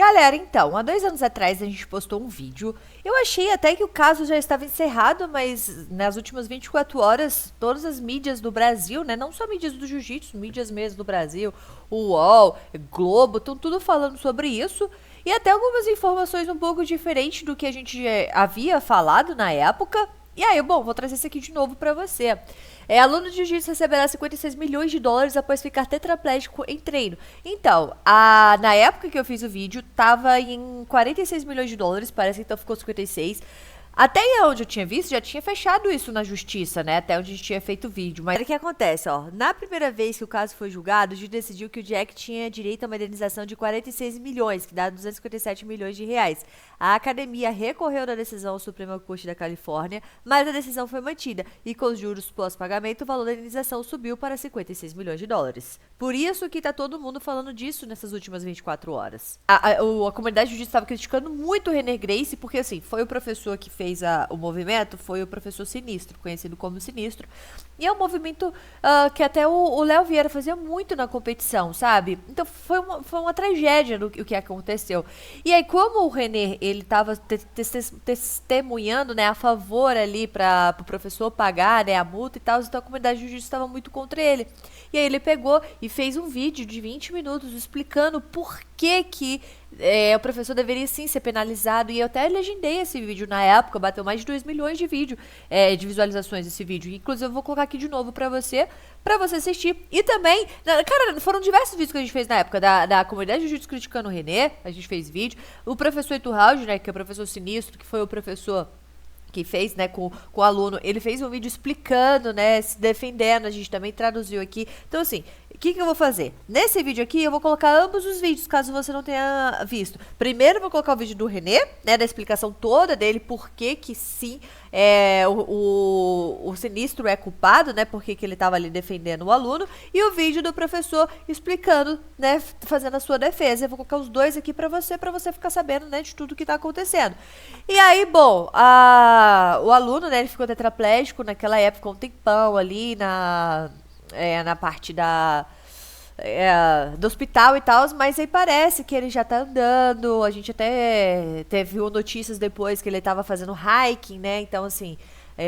Galera, então, há 2 anos atrás a gente postou um vídeo. Eu achei até que o caso já estava encerrado, mas nas últimas 24 horas, todas as mídias do Brasil, né, não só mídias do jiu-jitsu, mídias mesmo do Brasil, o UOL, Globo, estão tudo falando sobre isso. E até algumas informações um pouco diferentes do que a gente havia falado na época. E aí, bom, vou trazer isso aqui de novo pra você. Aluno de jiu-jitsu receberá 56 milhões de dólares após ficar tetraplégico em treino. Então, na época que eu fiz o vídeo, tava em 46 milhões de dólares, parece que então ficou 56. Até onde eu tinha visto, já tinha fechado isso na Justiça, né? Até onde a gente tinha feito o vídeo. Mas o que acontece, ó? Na primeira vez que o caso foi julgado, o juiz decidiu que o Jack tinha direito a uma indenização de 46 milhões, que dá 257 milhões de reais. A academia recorreu da decisão ao Suprema Corte da Califórnia, mas a decisão foi mantida. E com os juros pós-pagamento, o valor da indenização subiu para 56 milhões de dólares. Por isso que tá todo mundo falando disso nessas últimas 24 horas. A comunidade de justiça estava criticando muito o René Gracie, porque assim, foi o professor que fez o movimento, foi o professor Sinistro, conhecido como Sinistro. E é um movimento que até o Léo Vieira fazia muito na competição, sabe? Então foi uma tragédia o que aconteceu. E aí, como o René, ele tava testemunhando, né, a favor ali para o professor pagar, né, a multa e tal, então a comunidade de justiça estava muito contra ele. E aí ele pegou e fez um vídeo de 20 minutos explicando por que o professor deveria sim ser penalizado. E eu até legendei esse vídeo na época, bateu mais de 2 milhões de de visualizações esse vídeo. Inclusive eu vou colocar aqui de novo pra você assistir. E também, cara, foram diversos vídeos que a gente fez na época da comunidade de jiu-jitsu criticando o René, a gente fez vídeo. O professor Iturralde, né, que é o professor Sinistro, que foi o professor que fez, né, com o aluno, ele fez um vídeo explicando, né, se defendendo, a gente também traduziu aqui. Então, assim, o que eu vou fazer? Nesse vídeo aqui, eu vou colocar ambos os vídeos, caso você não tenha visto. Primeiro, eu vou colocar o vídeo do René, né, da explicação toda dele, por que sim, o Sinistro é culpado, né, por que ele estava ali defendendo o aluno, e o vídeo do professor explicando, né, fazendo a sua defesa. Eu vou colocar os dois aqui pra você ficar sabendo, né, de tudo que tá acontecendo. E aí, bom, o aluno, né, ele ficou tetraplégico naquela época, um tempão ali na parte do hospital e tal, mas aí parece que ele já tá andando. A gente até viu notícias depois que ele tava fazendo hiking, né, então assim,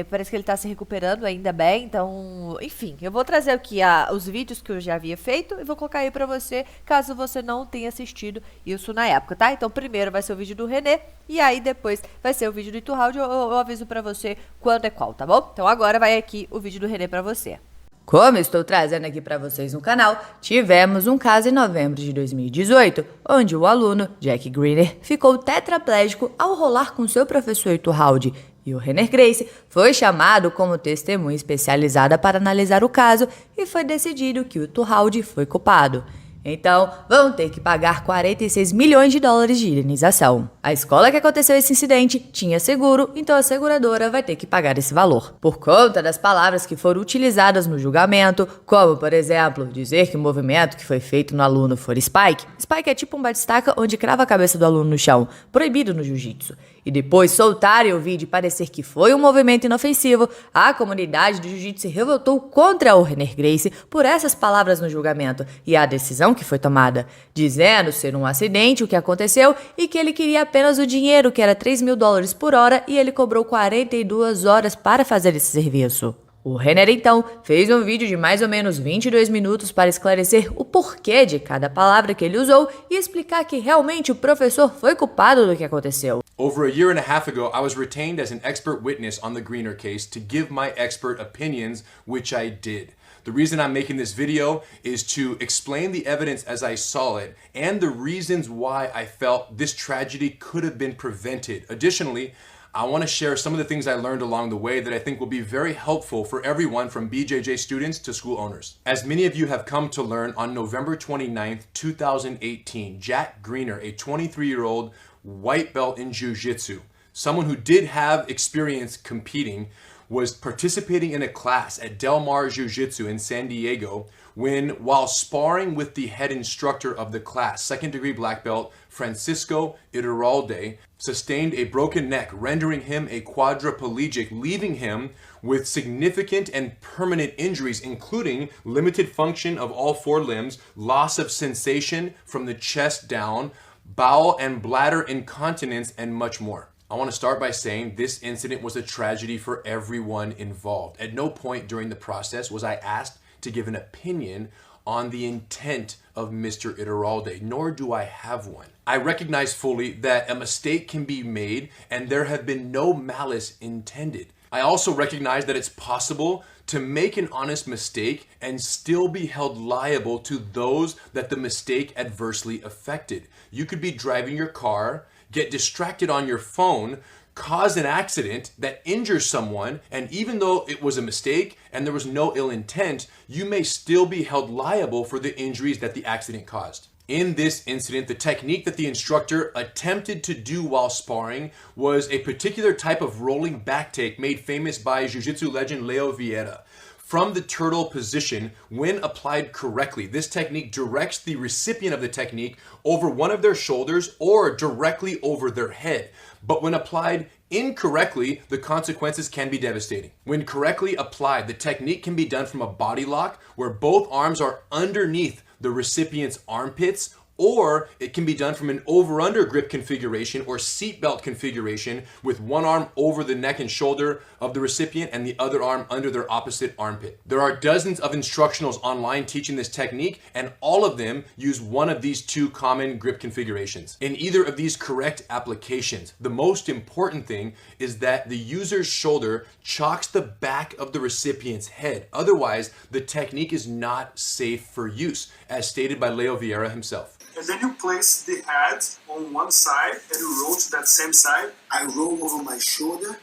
parece que ele tá se recuperando ainda bem. Então, enfim, eu vou trazer aqui os vídeos que eu já havia feito e vou colocar aí pra você, caso você não tenha assistido isso na época, tá? Então, primeiro vai ser o vídeo do René e aí depois vai ser o vídeo do Iturralde. Eu aviso pra você quando é qual, tá bom? Então, agora vai aqui o vídeo do René pra você. Como estou trazendo aqui para vocês no canal, tivemos um caso em novembro de 2018, onde o aluno, Jack Greener, ficou tetraplégico ao rolar com seu professor Iturralde, e o René Gracie foi chamado como testemunha especializada para analisar o caso e foi decidido que o Iturralde foi culpado. Então, vão ter que pagar 46 milhões de dólares de indenização. A escola que aconteceu esse incidente tinha seguro, então a seguradora vai ter que pagar esse valor. Por conta das palavras que foram utilizadas no julgamento, como, por exemplo, dizer que o movimento que foi feito no aluno for spike. Spike é tipo um batistaca onde crava a cabeça do aluno no chão, proibido no jiu-jitsu. E depois soltarem o vídeo e parecer que foi um movimento inofensivo, a comunidade do jiu-jitsu se revoltou contra o René Gracie por essas palavras no julgamento e a decisão que foi tomada, dizendo ser um acidente o que aconteceu e que ele queria apenas o dinheiro, que era 3 mil dólares por hora, e ele cobrou 42 horas para fazer esse serviço. O René, então, fez um vídeo de mais ou menos 22 minutos para esclarecer o porquê de cada palavra que ele usou e explicar que realmente o professor foi culpado do que aconteceu. Over a year and a half ago, I was retained as an expert witness on the Greener case to give my expert opinions, which I did. The reason I'm making this video is to explain the evidence as I saw it and the reasons why I felt this tragedy could have been prevented. Additionally, I want to share some of the things I learned along the way that I think will be very helpful for everyone from BJJ students to school owners. As many of you have come to learn, on November 29th, 2018, Jack Greener, a 23-year-old white belt in Jiu-Jitsu, someone who did have experience competing, was participating in a class at Del Mar Jiu-Jitsu in San Diego when, while sparring with the head instructor of the class, second-degree black belt Francisco Iturralde, sustained a broken neck, rendering him a quadriplegic, leaving him with significant and permanent injuries, including limited function of all 4 limbs, loss of sensation from the chest down, bowel and bladder incontinence, and much more. I want to start by saying this incident was a tragedy for everyone involved. At no point during the process was I asked to give an opinion on the intent of Mr. Iturralde, nor do I have one. I recognize fully that a mistake can be made and there have been no malice intended. I also recognize that it's possible to make an honest mistake and still be held liable to those that the mistake adversely affected. You could be driving your car, get distracted on your phone, cause an accident that injures someone, and even though it was a mistake and there was no ill intent, you may still be held liable for the injuries that the accident caused. In this incident, the technique that the instructor attempted to do while sparring was a particular type of rolling back take made famous by Jiu-Jitsu legend Leo Vieira. From the turtle position, when applied correctly, this technique directs the recipient of the technique over one of their shoulders or directly over their head. But when applied incorrectly, the consequences can be devastating. When correctly applied, the technique can be done from a body lock where both arms are underneath the recipient's armpits, or it can be done from an over-under grip configuration or seatbelt configuration with one arm over the neck and shoulder of the recipient and the other arm under their opposite armpit. There are dozens of instructionals online teaching this technique, and all of them use one of these two common grip configurations. In either of these correct applications, the most important thing is that the user's shoulder chocks the back of the recipient's head. Otherwise, the technique is not safe for use, as stated by Leo Vieira himself. And then you place the head on one side and you roll to that same side. I roll over my shoulder,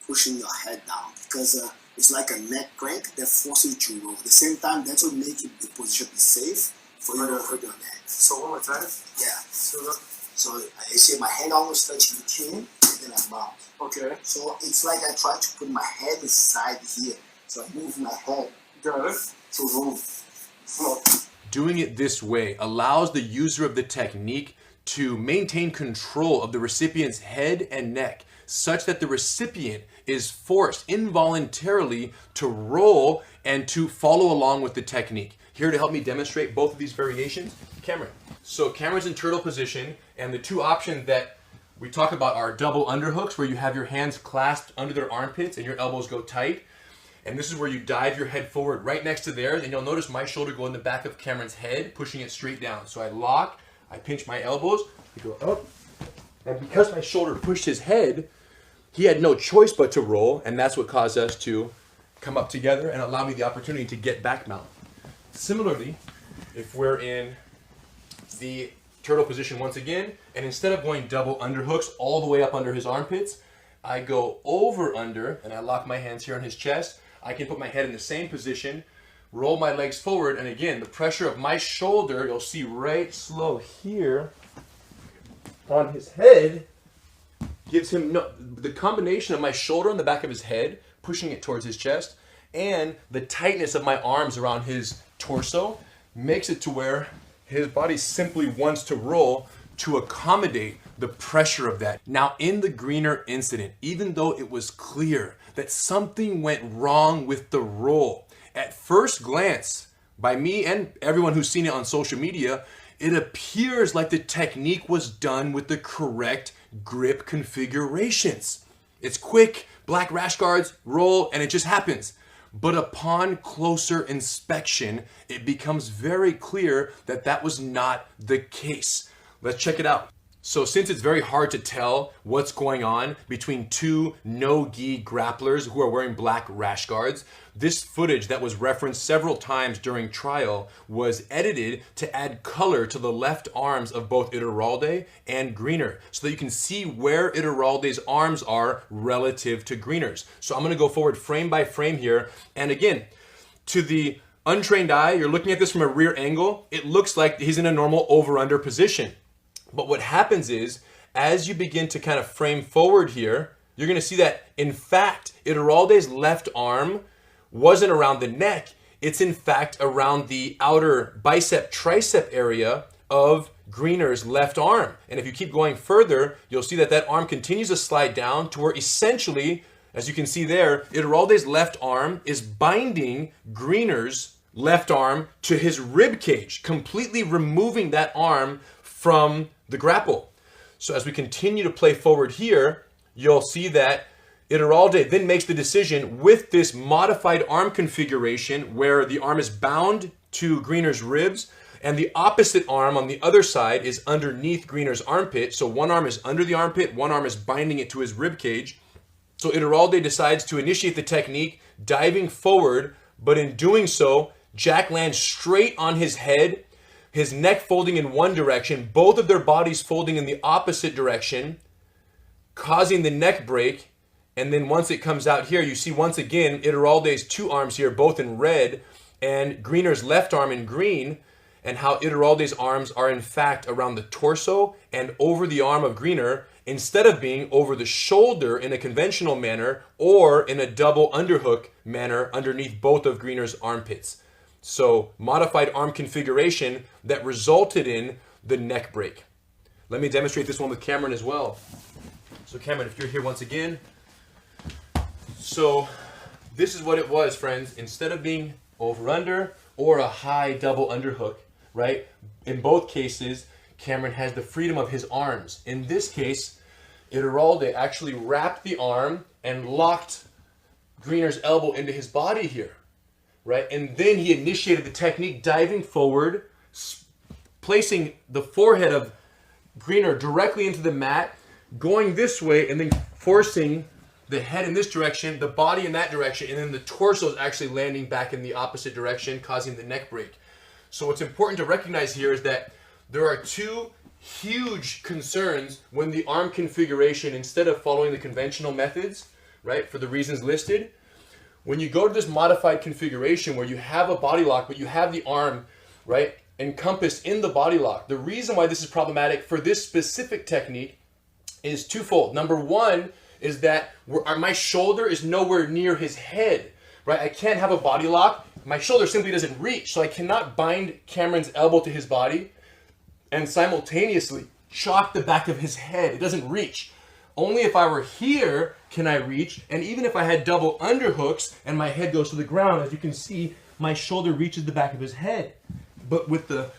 pushing your head down, because it's like a neck crank that forces you to roll. At the same time, that will make the position be safe for you to hurt your neck. So one more time. Yeah. So I see my head almost touching the chin, and then I bounce. Okay. So it's like I try to put my head inside here. So I move my head. Got it. To roll. Flow. Doing it this way allows the user of the technique to maintain control of the recipient's head and neck, such that the recipient is forced involuntarily to roll and to follow along with the technique. Here to help me demonstrate both of these variations, Cameron. So Cameron's in turtle position, and the two options that we talk about are double underhooks, where you have your hands clasped under their armpits and your elbows go tight. And this is where you dive your head forward right next to theirs, and you'll notice my shoulder go in the back of Cameron's head, pushing it straight down. So I lock, I pinch my elbows, I go up, and because my shoulder pushed his head, he had no choice but to roll, and that's what caused us to come up together and allow me the opportunity to get back mount. Similarly, if we're in the turtle position once again, and instead of going double underhooks all the way up under his armpits, I go over under, and I lock my hands here on his chest. I can put my head in the same position, roll my legs forward, and again, the pressure of my shoulder, you'll see right slow here on his head, gives him the combination of my shoulder on the back of his head, pushing it towards his chest, and the tightness of my arms around his torso makes it to where his body simply wants to roll to accommodate the pressure of that. Now, in the Greener incident, even though it was clear that something went wrong with the roll, at first glance, by me and everyone who's seen it on social media, it appears like the technique was done with the correct grip configurations. It's quick, black rash guards, roll, and it just happens. But upon closer inspection, it becomes very clear that that was not the case. Let's check it out. So since it's very hard to tell what's going on between two no-gi grapplers who are wearing black rash guards, this footage that was referenced several times during trial was edited to add color to the left arms of both Iturralde and Greener, so that you can see where Iturralde's arms are relative to Greener's. So I'm gonna go forward frame by frame here, and again, to the untrained eye, you're looking at this from a rear angle, it looks like he's in a normal over-under position. But what happens is, as you begin to kind of frame forward here, you're going to see that, in fact, Iturralde's left arm wasn't around the neck. It's, in fact, around the outer bicep-tricep area of Greener's left arm. And if you keep going further, you'll see that that arm continues to slide down to where, essentially, as you can see there, Iturralde's left arm is binding Greener's left arm to his rib cage, completely removing that arm from the grapple. So as we continue to play forward here, you'll see that Iturralde then makes the decision with this modified arm configuration where the arm is bound to Greener's ribs and the opposite arm on the other side is underneath Greener's armpit. So one arm is under the armpit, one arm is binding it to his rib cage. So Iturralde decides to initiate the technique, diving forward, but in doing so, Jack lands straight on his head, his neck folding in one direction, both of their bodies folding in the opposite direction, causing the neck break. And then once it comes out here, you see once again Iturralde's two arms here, both in red, and Greener's left arm in green, and how Iturralde's arms are in fact around the torso and over the arm of Greener, instead of being over the shoulder in a conventional manner or in a double underhook manner underneath both of Greener's armpits. So modified arm configuration that resulted in the neck break. Let me demonstrate this one with Cameron as well. So Cameron, if you're here once again. So this is what it was, friends. Instead of being over under or a high double underhook, right? In both cases, Cameron has the freedom of his arms. In this case, Iturralde actually wrapped the arm and locked Greener's elbow into his body here, right? And then he initiated the technique, diving forward, placing the forehead of Greener directly into the mat, going this way, and then forcing the head in this direction, the body in that direction, and then the torso is actually landing back in the opposite direction, causing the neck break. So what's important to recognize here is that there are two huge concerns when the arm configuration, instead of following the conventional methods, right, for the reasons listed, when you go to this modified configuration where you have a body lock, but you have the arm, right, encompassed in the body lock, the reason why this is problematic for this specific technique is twofold. Number one is that my shoulder is nowhere near his head, right? I can't have a body lock. My shoulder simply doesn't reach, so I cannot bind Cameron's elbow to his body and simultaneously chock the back of his head. It doesn't reach. Only if I were here can I reach, and even if I had double underhooks and my head goes to the ground, as you can see, my shoulder reaches the back of his head. But with the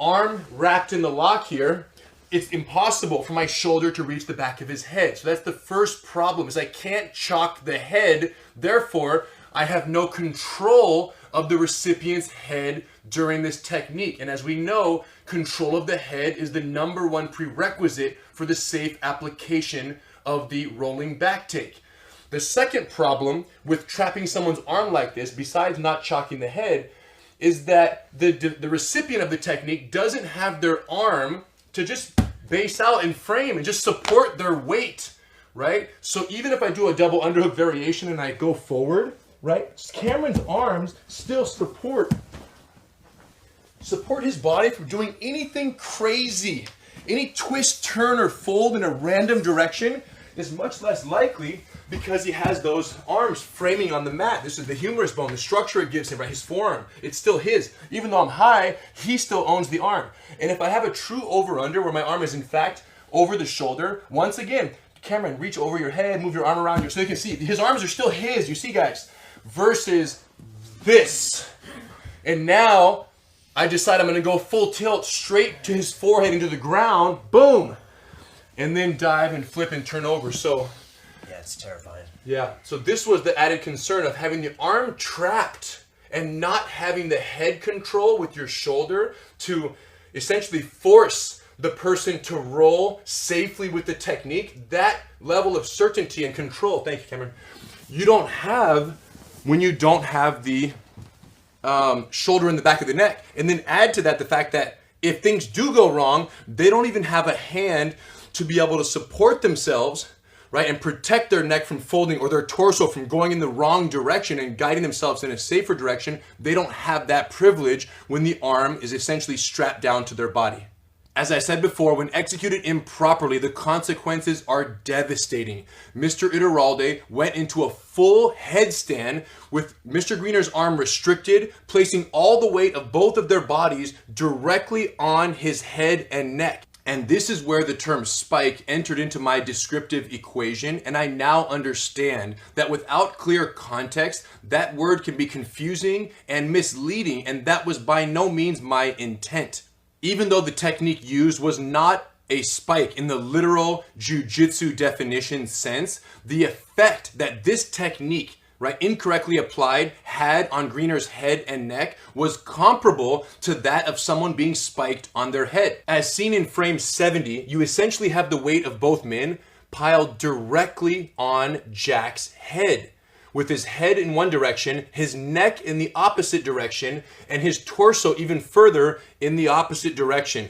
arm wrapped in the lock here, it's impossible for my shoulder to reach the back of his head. So that's the first problem, is I can't chock the head. Therefore, I have no control of the recipient's head during this technique. And as we know, control of the head is the #1 prerequisite for the safe application of the rolling back take. The second problem with trapping someone's arm like this, besides not chocking the head, is that the recipient of the technique doesn't have their arm to just base out and frame and just support their weight, right? So even if I do a double underhook variation and I go forward, right, Cameron's arms still support his body from doing anything crazy. Any twist, turn, or fold in a random direction is much less likely because he has those arms framing on the mat. This is the humerus bone, the structure it gives him, right? His forearm. It's still his. Even though I'm high, he still owns the arm. And if I have a true over-under where my arm is in fact over the shoulder, once again, Cameron, reach over your head, move your arm around you so you can see. His arms are still his, you see guys, versus this. And now I decide I'm gonna go full tilt straight to his forehead into the ground, boom, and then dive and flip and turn over. So yeah, it's terrifying. Yeah, so this was the added concern of having the arm trapped and not having the head control with your shoulder to essentially force the person to roll safely with the technique. That level of certainty and control, thank you, Cameron, you don't have when you don't have the shoulder in the back of the neck. And then add to that the fact that if things do go wrong, they don't even have a hand to be able to support themselves, right, and protect their neck from folding or their torso from going in the wrong direction and guiding themselves in a safer direction. They don't have that privilege when the arm is essentially strapped down to their body. As I said before, when executed improperly, the consequences are devastating. Mr. Iturralde went into a full headstand with Mr. Greener's arm restricted, placing all the weight of both of their bodies directly on his head and neck. And this is where the term spike entered into my descriptive equation, and I now understand that without clear context, that word can be confusing and misleading, and that was by no means my intent. Even though the technique used was not a spike in the literal jiu-jitsu definition sense, the effect that this technique, right, incorrectly applied had on Greener's head and neck was comparable to that of someone being spiked on their head. As seen in frame 70, you essentially have the weight of both men piled directly on Jack's head, with his head in one direction, his neck in the opposite direction, and his torso even further in the opposite direction.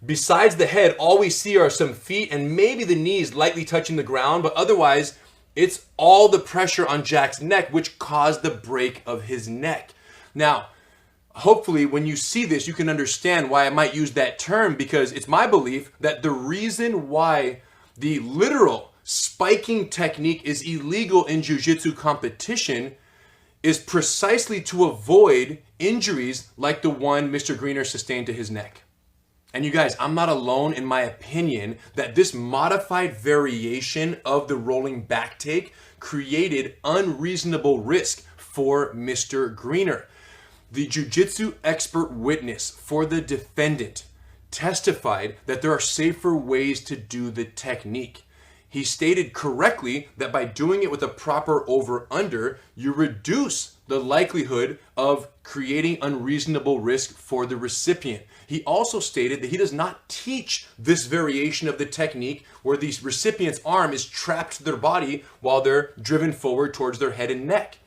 Besides the head, all we see are some feet and maybe the knees lightly touching the ground, but otherwise, it's all the pressure on Jack's neck which caused the break of his neck. Now, hopefully when you see this, you can understand why I might use that term, because it's my belief that the reason why the literal spiking technique is illegal in jiu-jitsu competition is precisely to avoid injuries like the one Mr. Greener sustained to his neck. And you guys, I'm not alone in my opinion that this modified variation of the rolling back take created unreasonable risk for Mr. Greener. The jiu-jitsu expert witness for the defendant testified that there are safer ways to do the technique. He stated correctly that by doing it with a proper over-under, you reduce the likelihood of creating unreasonable risk for the recipient. He also stated that he does not teach this variation of the technique where the recipient's arm is trapped to their body while they're driven forward towards their head and neck.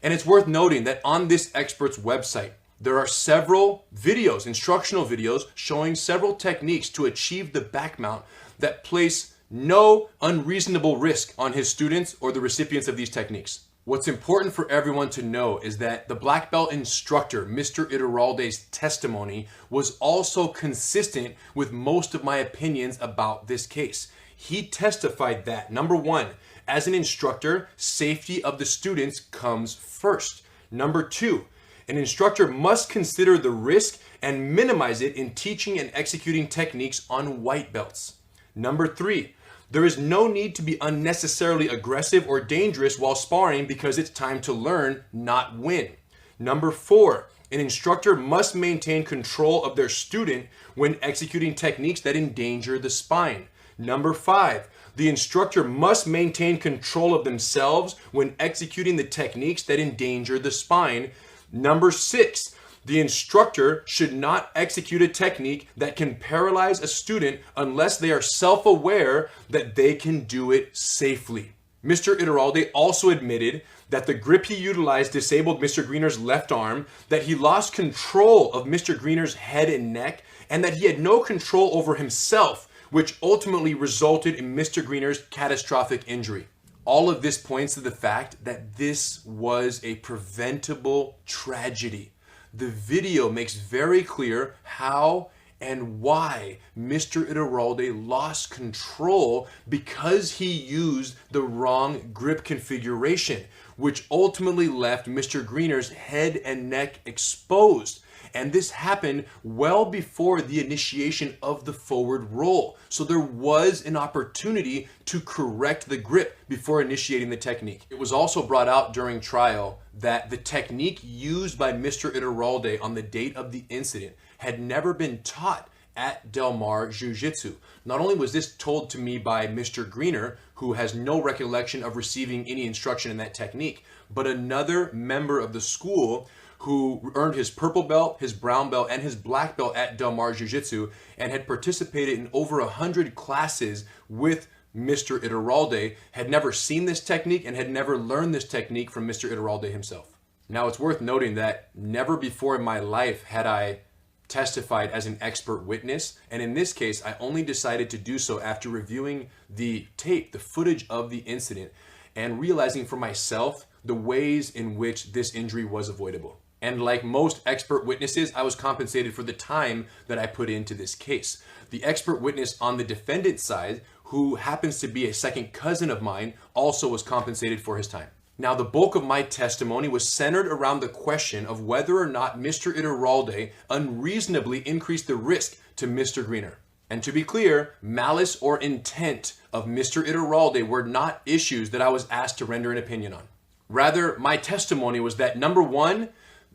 And it's worth noting that on this expert's website, there are several videos, instructional videos, showing several techniques to achieve the back mount that place no unreasonable risk on his students or the recipients of these techniques. What's important for everyone to know is that the black belt instructor, Mr. Iturralde's testimony was also consistent with most of my opinions about this case. He testified that, number one, as an instructor, safety of the students comes first. Number two, an instructor must consider the risk and minimize it in teaching and executing techniques on white belts. Number three, there is no need to be unnecessarily aggressive or dangerous while sparring because it's time to learn, not win. Number four, an instructor must maintain control of their student when executing techniques that endanger the spine. Number five, the instructor must maintain control of themselves when executing the techniques that endanger the spine. Number six, the instructor should not execute a technique that can paralyze a student unless they are self-aware that they can do it safely. Mr. Iturralde also admitted that the grip he utilized disabled Mr. Greener's left arm, that he lost control of Mr. Greener's head and neck, and that he had no control over himself, which ultimately resulted in Mr. Greener's catastrophic injury. All of this points to the fact that this was a preventable tragedy. The video makes very clear how and why Mr. Iturralde lost control because he used the wrong grip configuration, which ultimately left Mr. Greener's head and neck exposed. And this happened well before the initiation of the forward roll. So there was an opportunity to correct the grip before initiating the technique. It was also brought out during trial that the technique used by Mr. Iturralde on the date of the incident had never been taught at Del Mar Jiu-Jitsu. Not only was this told to me by Mr. Greener, who has no recollection of receiving any instruction in that technique, but another member of the school who earned his purple belt, his brown belt, and his black belt at Del Mar Jiu-Jitsu and had participated in over 100 classes with Mr. Iturralde, had never seen this technique and had never learned this technique from Mr. Iturralde himself. Now, it's worth noting that never before in my life had I testified as an expert witness, and in this case, I only decided to do so after reviewing the tape, the footage of the incident, and realizing for myself the ways in which this injury was avoidable. And like most expert witnesses, I was compensated for the time that I put into this case. The expert witness on the defendant's side, who happens to be a second cousin of mine, also was compensated for his time. Now, the bulk of my testimony was centered around the question of whether or not Mr. Iturralde unreasonably increased the risk to Mr. Greener. And to be clear, malice or intent of Mr. Iturralde were not issues that I was asked to render an opinion on. Rather, my testimony was that, number one,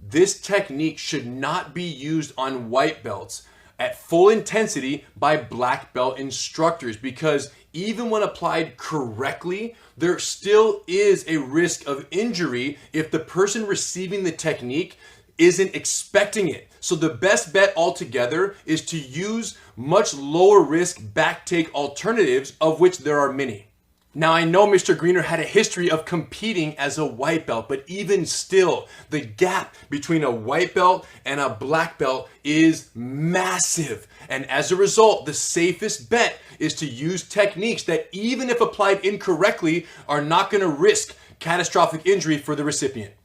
this technique should not be used on white belts at full intensity by black belt instructors, because even when applied correctly, there still is a risk of injury if the person receiving the technique isn't expecting it. So the best bet altogether is to use much lower risk backtake alternatives, of which there are many. Now, I know Mr. Greener had a history of competing as a white belt, but even still, the gap between a white belt and a black belt is massive. And as a result, the safest bet is to use techniques that, even if applied incorrectly, are not going to risk catastrophic injury for the recipient.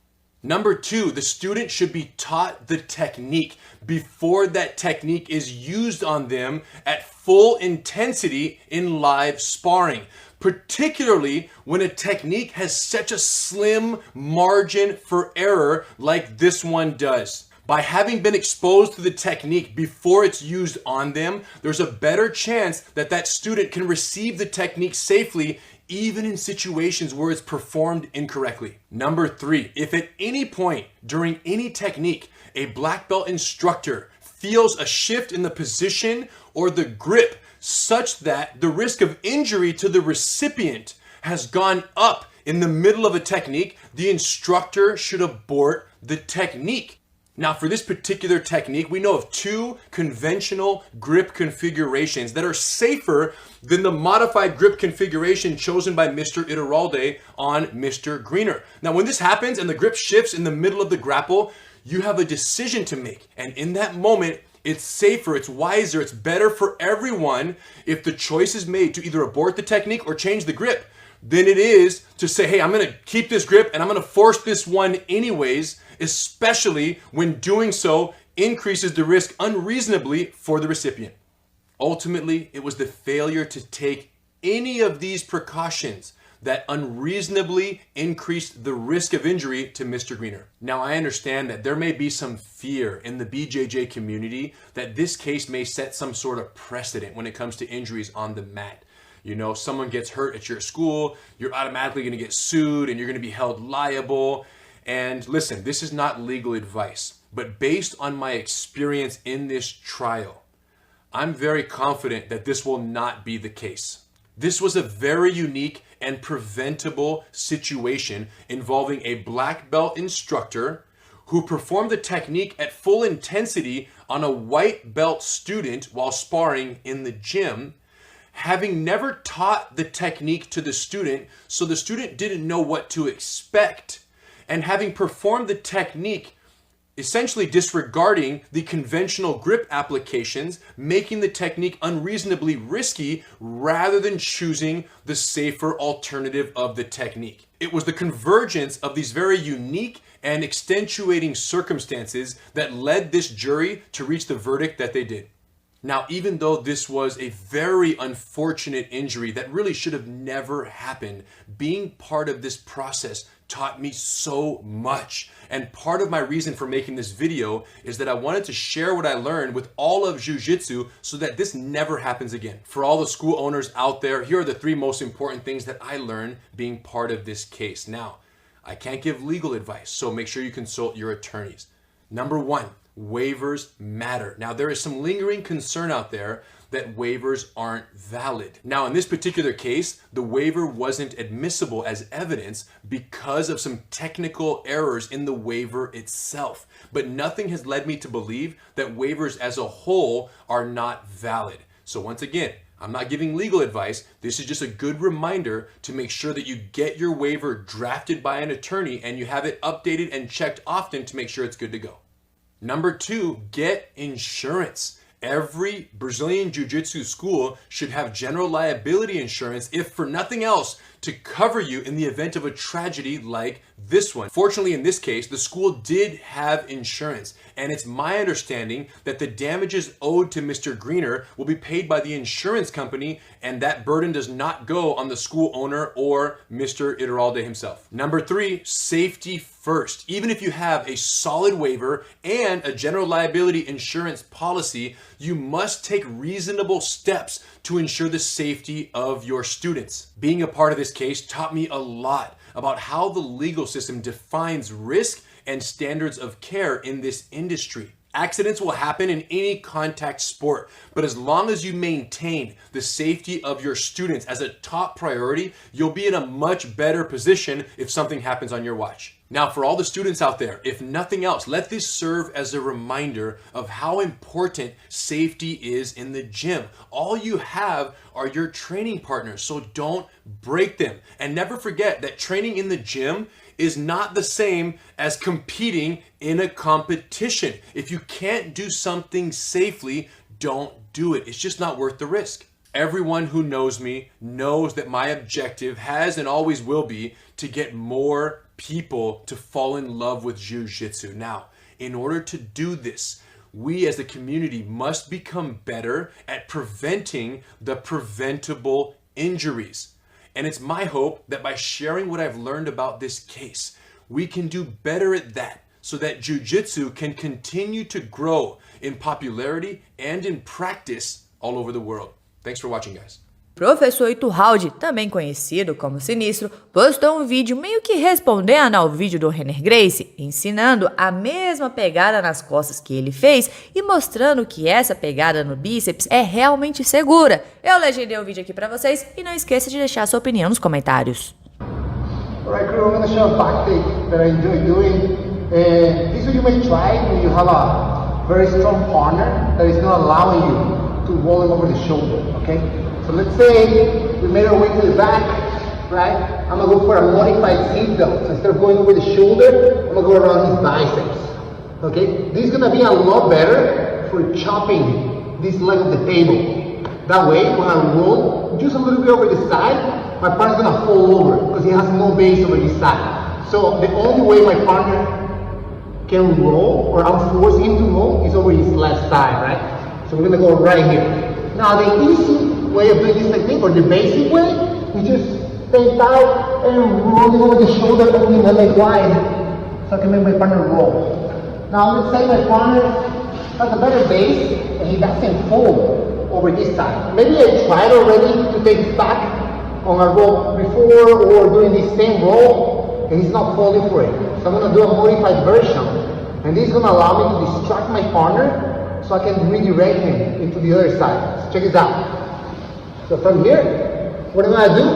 Number 2, the student should be taught the technique before that technique is used on them at full intensity in live sparring, particularly when a technique has such a slim margin for error like this one does. By having been exposed to the technique before it's used on them, there's a better chance that that student can receive the technique safely, even in situations where it's performed incorrectly. Number 3, if at any point during any technique, a black belt instructor feels a shift in the position or the grip such that the risk of injury to the recipient has gone up in the middle of a technique, the instructor should abort the technique. Now, for this particular technique, we know of 2 conventional grip configurations that are safer than the modified grip configuration chosen by Mr. Iturralde on Mr. Greener. Now, when this happens and the grip shifts in the middle of the grapple, you have a decision to make. And in that moment, it's safer, it's wiser, it's better for everyone if the choice is made to either abort the technique or change the grip than it is to say, hey, I'm going to keep this grip and I'm going to force this one anyways, especially when doing so increases the risk unreasonably for the recipient. Ultimately, it was the failure to take any of these precautions that unreasonably increased the risk of injury to Mr. Greener. Now, I understand that there may be some fear in the BJJ community that this case may set some sort of precedent when it comes to injuries on the mat. You know, someone gets hurt at your school, you're automatically going to get sued and you're going to be held liable. And listen, this is not legal advice, but based on my experience in this trial, I'm very confident that this will not be the case. This was a very unique and preventable situation involving a black belt instructor who performed the technique at full intensity on a white belt student while sparring in the gym, having never taught the technique to the student, so the student didn't know what to expect, and having performed the technique essentially disregarding the conventional grip applications, making the technique unreasonably risky rather than choosing the safer alternative of the technique. It was the convergence of these very unique and extenuating circumstances that led this jury to reach the verdict that they did. Now, even though this was a very unfortunate injury that really should have never happened, being part of this process taught me so much. And part of my reason for making this video is that I wanted to share what I learned with all of Jiu-Jitsu so that this never happens again. For all the school owners out there, here are the 3 most important things that I learned being part of this case. Now, I can't give legal advice, so make sure you consult your attorneys. Number 1, waivers matter. Now, there is some lingering concern out there that waivers aren't valid. Now, in this particular case, the waiver wasn't admissible as evidence because of some technical errors in the waiver itself. But nothing has led me to believe that waivers as a whole are not valid. So once again, I'm not giving legal advice. This is just a good reminder to make sure that you get your waiver drafted by an attorney and you have it updated and checked often to make sure it's good to go. Number 2, get insurance. Every Brazilian Jiu-Jitsu school should have general liability insurance, if for nothing else, to cover you in the event of a tragedy like this one. Fortunately, in this case, the school did have insurance, and it's my understanding that the damages owed to Mr. Greener will be paid by the insurance company, and that burden does not go on the school owner or Mr. Iturralde himself. Number 3, safety first. Even if you have a solid waiver and a general liability insurance policy, you must take reasonable steps to ensure the safety of your students. Being a part of this case taught me a lot about how the legal system defines risk and standards of care in this industry. Accidents will happen in any contact sport, but as long as you maintain the safety of your students as a top priority, you'll be in a much better position if something happens on your watch. Now, for all the students out there, if nothing else, let this serve as a reminder of how important safety is in the gym. All you have are your training partners, so don't break them. And never forget that training in the gym is not the same as competing in a competition. If you can't do something safely, don't do it. It's just not worth the risk. Everyone who knows me knows that my objective has and always will be to get more people to fall in love with Jiu-Jitsu. Now, in order to do this, we as a community must become better at preventing the preventable injuries. And it's my hope that by sharing what I've learned about this case, we can do better at that so that Jiu-Jitsu can continue to grow in popularity and in practice all over the world. Thanks for watching, guys. Professor Iturralde, também conhecido como Sinistro, postou um vídeo meio que respondendo ao vídeo do Renner Gracie, ensinando a mesma pegada nas costas que ele fez e mostrando que essa pegada no bíceps é realmente segura. Eu legendei o vídeo aqui pra vocês e não esqueça de deixar sua opinião nos comentários. Alright, crew, I'm going to show a back take that I enjoy doing. This one you may try when you have a very strong partner that is not allowing you to roll him over the shoulder, okay? So let's say we made our way to the back, right? I'm gonna go for a modified seat belt. So instead of going over the shoulder, I'm gonna go around his biceps, okay? This is gonna be a lot better for chopping this leg of the table. That way, when I roll just a little bit over the side, my partner's gonna fall over because he has no base over his side. So the only way my partner can roll, or I'm forcing him to roll, is over his left side, right? So we're gonna go right here. Now the easy way of doing this technique, or the basic way, is just stand out and rolling over the shoulder, opening the leg wide, so I can make my partner roll. Now let's say my partner has a better base and he doesn't fall over this side. Maybe I tried already to take his back on a roll before or doing the same roll and he's not falling for it. So I'm going to do a modified version, and this is going to allow me to distract my partner so I can redirect him into the other side. So check this out. So from here, what I'm going to do,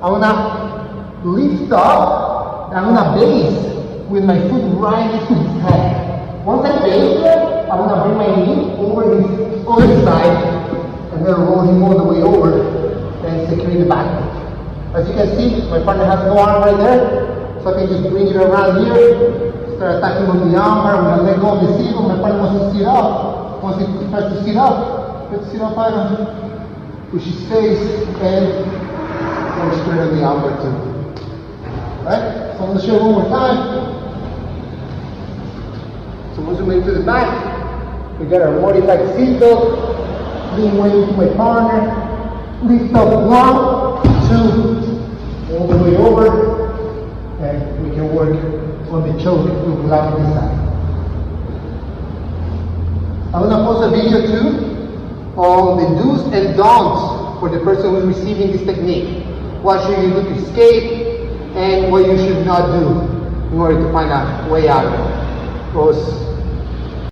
I'm going to lift up and I'm going to base with my foot right next to his head. Once I base there, I'm going to bring my knee over his other side and then roll him all the way over and secure the back. As you can see, my partner has no arm right there, so I can just bring it around here, start attacking with the arm, I'm going to let go of the seat, my partner wants to sit up. Once he starts to sit up, let's sit up item. Push his face and go straight on the armbar too. Alright, so I'm going to show you one more time. So once we move to the back, we got our modified seat belt, lean way into my partner, lift up 1, 2, all the way over, and we can work on the choke with the leg this side. I'm going to post a video too on the do's and don'ts for the person who's receiving this technique. What should you do to escape and what you should not do in order to find a way out of it. Because